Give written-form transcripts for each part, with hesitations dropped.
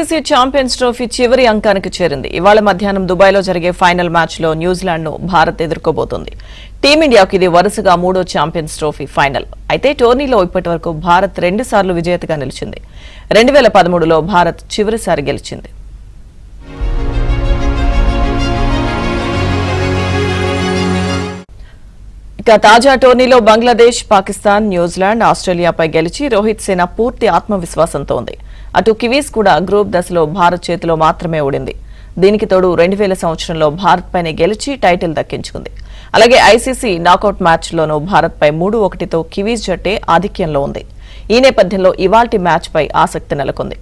ICC champions trophy చివరి అంకానికి చేరింది. ఇవాళ మధ్యాహ్నం దుబాయ్లో జరిగే ఫైనల్ మ్యాచ్లో న్యూజిలాండ్ను భారత్ ఎదుర్కోబోతోంది. టీమిండియాకు ఇది వరుసగా 3వ ఛాంపియన్స్ ట్రోఫీ ఫైనల్. అయితే టోర్నీలో ఇప్పటివరకు భారత్ 2 సార్లు విజేతగా నిలిచింది. 2013లో భారత్ చివరిసారి గెలిచింది. ఇక తాజా టోర్నీలో బంగ్లాదేశ్, పాకిస్తాన్, న్యూజిలాండ్, ఆస్ట్రేలియాపై గెలిచి రోహిత్ సేన పూర్తి ఆత్మవిశ్వాసంతో ఉంది. అటు కివీస్ కూడా గ్రూప్ దశలో భారత్ చేతిలో మాత్రమే ఓడింది. దీనికి తోడు 2000 సంవత్సరంలో భారత్ పైనే గెలిచి టైటిల్ దక్కించుకుంది. అలాగే ఐసీసీ నాకౌట్ మ్యాచ్లోనూ భారత్ పై 3-1తో కివీస్ జట్టే ఆధిక్యంలో ఉంది. ఈ నేపథ్యంలో ఇవాల్టి మ్యాచ్ పై ఆసక్తి నెలకొంది.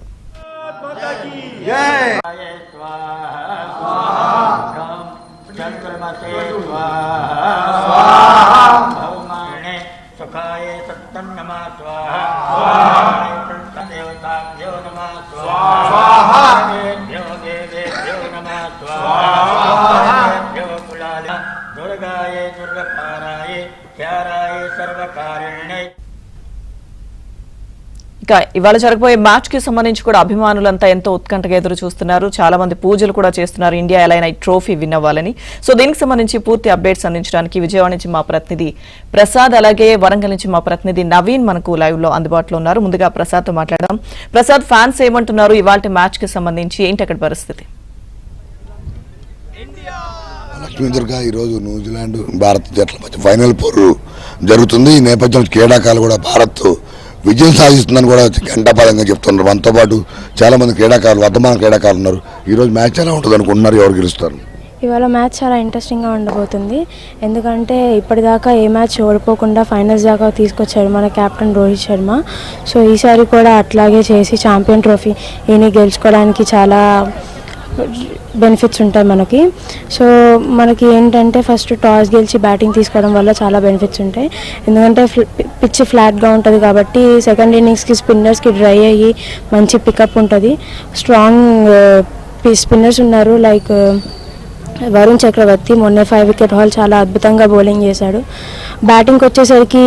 ఇక ఇవాళ జరగబోయే మ్యాచ్ కి సంబంధించి కూడా అభిమానులంతా ఎంతో ఉత్కంఠగా ఎదురు చూస్తున్నారు. చాలా మంది పూజలు కూడా చేస్తున్నారు ఇండియా ఎలా అయినా ఈ ట్రోఫీ విన్ అవ్వాలని. సో దీనికి సంబంధించి పూర్తి అప్డేట్స్ అందించడానికి విజయవాడ నుంచి మా ప్రతినిధి ప్రసాద్, అలాగే వరంగల్ నుంచి మా ప్రతినిధి నవీన్ మనకు లైవ్ లో అందుబాటులో ఉన్నారు. ముందుగా ప్రసాద్ తో మాట్లాడదాం. ప్రసాద్, ఫ్యాన్స్ ఏమంటున్నారు ఇవాళ మ్యాచ్ కి సంబంధించి, ఏంటి అక్కడ పరిస్థితి? లక్ష్మీదుర్గా ఈరోజు న్యూజిలాండ్ భారత్ జట్ల మధ్య ఫైనల్ పోరు జరుగుతుంది. ఈ నేపథ్యంలో క్రీడాకారులు కూడా భారత్ విజయం సాధిస్తుందని కూడా గంటాపదంగా చెప్తున్నారు. మనతో పాటు చాలా మంది క్రీడాకారులు, వర్ధమాన క్రీడాకారులు ఉన్నారు. ఈరోజు మ్యాచ్ ఎలా ఉంటుంది అనుకుంటున్నారు? ఎవరు గెలుస్తారు? ఇవాళ మ్యాచ్ చాలా ఇంట్రెస్టింగ్గా ఉండబోతుంది. ఎందుకంటే ఇప్పటిదాకా ఏ మ్యాచ్ ఓడిపోకుండా ఫైనల్స్ దాకా తీసుకొచ్చాడు మన కెప్టెన్ రోహిత్ శర్మ. సో ఈసారి కూడా అట్లాగే చేసి ఛాంపియన్ ట్రోఫీ ఈయన గెలుచుకోవడానికి చాలా బెనిఫిట్స్ ఉంటాయి మనకి. సో మనకి ఏంటంటే ఫస్ట్ టాస్ గెలిచి బ్యాటింగ్ తీసుకోవడం వల్ల చాలా బెనిఫిట్స్ ఉంటాయి. ఎందుకంటే పిచ్ ఫ్లాట్గా ఉంటుంది కాబట్టి సెకండ్ ఇన్నింగ్స్కి స్పిన్నర్స్కి డ్రై అయ్యి మంచి పికప్ ఉంటుంది. స్ట్రాంగ్ స్పిన్నర్స్ ఉన్నారు, లైక్ వరుణ్ చక్రవర్తి మొన్న 5 వికెట్ హాల్ చాలా అద్భుతంగా బౌలింగ్ చేశాడు. బ్యాటింగ్కి వచ్చేసరికి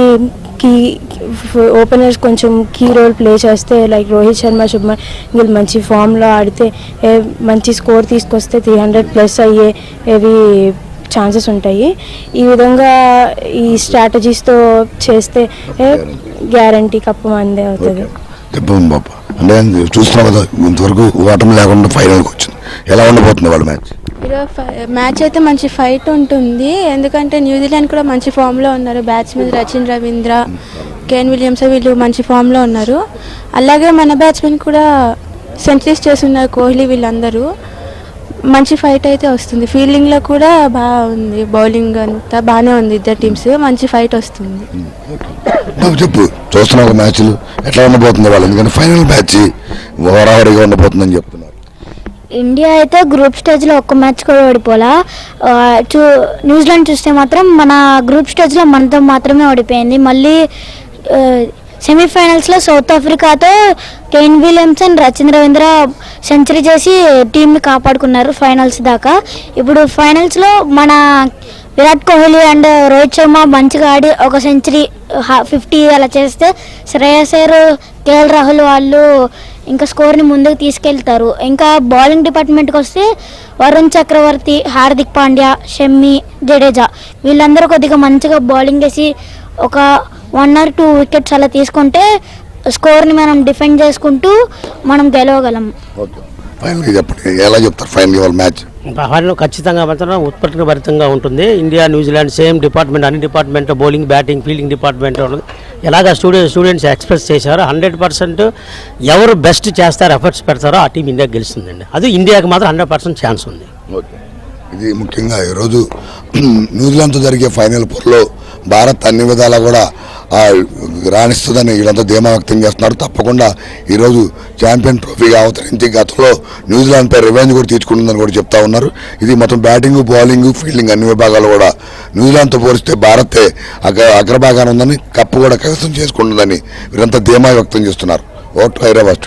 ఓపెనర్స్ కొంచెం కీ రోల్ ప్లే చేస్తే, లైక్ రోహిత్ శర్మ, శుభ్మన్ గిల్ మంచి ఫామ్లో ఆడితే మంచి స్కోర్ తీసుకొస్తే 300+ అయ్యేవి ఛాన్సెస్ ఉంటాయి. ఈ విధంగా ఈ స్ట్రాటజీస్తో చేస్తే గ్యారంటీ కప్పు మందే అవుతుంది. అంటే చూస్తున్నాం కదా, ఇంతవరకు ఓటమి లేకుండా ఫైనల్కి వచ్చింది. ఎలా ఉండబోతుంది వాళ్ళ మ్యాచ్? మ్యాచ్ అయితే మంచి ఫైట్ ఉంటుంది. ఎందుకంటే న్యూజిలాండ్ కూడా మంచి ఫామ్లో ఉన్నారు. Batsmen Rachin Ravindra, Kane Williams వీళ్ళు మంచి ఫామ్లో ఉన్నారు. అలాగే మన బ్యాట్స్మెన్ కూడా సెంచరీస్ చేస్తున్నారు, కోహ్లీ, వీళ్ళందరూ. మంచి ఫైట్ అయితే వస్తుంది. ఫీల్డింగ్లో కూడా బాగుంది, బౌలింగ్ అంతా బాగానే ఉంది. ఇద్దరు టీమ్స్ మంచి ఫైట్ వస్తుంది. చెప్పు, చూస్తున్నా మ్యాచ్లు ఎట్లా ఉండబోతుంది వాళ్ళు? ఎందుకంటే ఫైనల్ మ్యాచ్ హోరాహోరీగా ఉండబోతుందని చెప్తున్నారు. ఇండియా అయితే గ్రూప్ స్టేజ్లో ఒక్క మ్యాచ్ కూడా ఓడిపోలా. న్యూజిలాండ్ చూస్తే మాత్రం మన గ్రూప్ స్టేజ్లో మనతో మాత్రమే ఓడిపోయింది. మళ్ళీ సెమీఫైనల్స్లో సౌత్ ఆఫ్రికాతో Kane Williamson, Rachin Ravindra century చేసి టీంని కాపాడుకున్నారు ఫైనల్స్ దాకా. ఇప్పుడు ఫైనల్స్లో మన విరాట్ కోహ్లీ అండ్ రోహిత్ శర్మ మంచిగా ఆడి ఒక సెంచరీ 50 అలా చేస్తే శ్రేయస్ అయ్యర్, కేఎల్ రాహుల్ వాళ్ళు ఇంకా స్కోర్ని ముందుకు తీసుకెళ్తారు. ఇంకా బౌలింగ్ డిపార్ట్మెంట్కి వస్తే వరుణ్ చక్రవర్తి, హార్దిక్ పాండ్యా, షమ్మి, జడేజా వీళ్ళందరూ కొద్దిగా మంచిగా బౌలింగ్ వేసి ఒక 1 or 2 వికెట్స్ అలా తీసుకుంటే స్కోర్ని మనం డిఫెండ్ చేసుకుంటూ మనం గెలవగలం. ఫైనల్గా చెప్పండి, ఎలా చెప్తారు ఫైనల్ మ్యాచ్? ఫైనల్ ఖచ్చితంగా మాత్రం ఉత్పత్తిభరితంగా ఉంటుంది. ఇండియా న్యూజిలాండ్ సేమ్ డిపార్ట్మెంట్, అన్ని department, bowling, batting, fielding department ఉంటుంది. ఎలాగ స్టూడెంట్స్ ఎక్స్ప్రెస్ చేశారో 100% ఎవరు బెస్ట్ చేస్తారో, ఎఫర్ట్స్ పెడతారో ఆ టీం ఇండియాకి గెలుస్తుందండి. అది ఇండియాకి మాత్రం 100% ఛాన్స్ ఉంది. ఇది ముఖ్యంగా ఈరోజు న్యూజిలాండ్తో జరిగే ఫైనల్ పోర్లో భారత్ అన్ని విధాలా కూడా రాణిస్తుందని వీళ్ళంతా ధీమా వ్యక్తం చేస్తున్నారు. తప్పకుండా ఈరోజు ఛాంపియన్ ట్రోఫీగా అవతరించి గతంలో న్యూజిలాండ్పై రివెంజ్ కూడా తీర్చుకుంటుందని కూడా చెప్తా ఉన్నారు. ఇది మొత్తం బ్యాటింగ్, బౌలింగ్, ఫీల్డింగ్ అన్ని విభాగాలు కూడా న్యూజిలాండ్తో పోలిస్తే భారతే అగ్రభాగాన ఉందని, కప్పు కూడా కైవసం చేసుకుంటుందని వీరంతా ధీమా వ్యక్తం చేస్తున్నారు. ఓట్ హైదరాబాద్.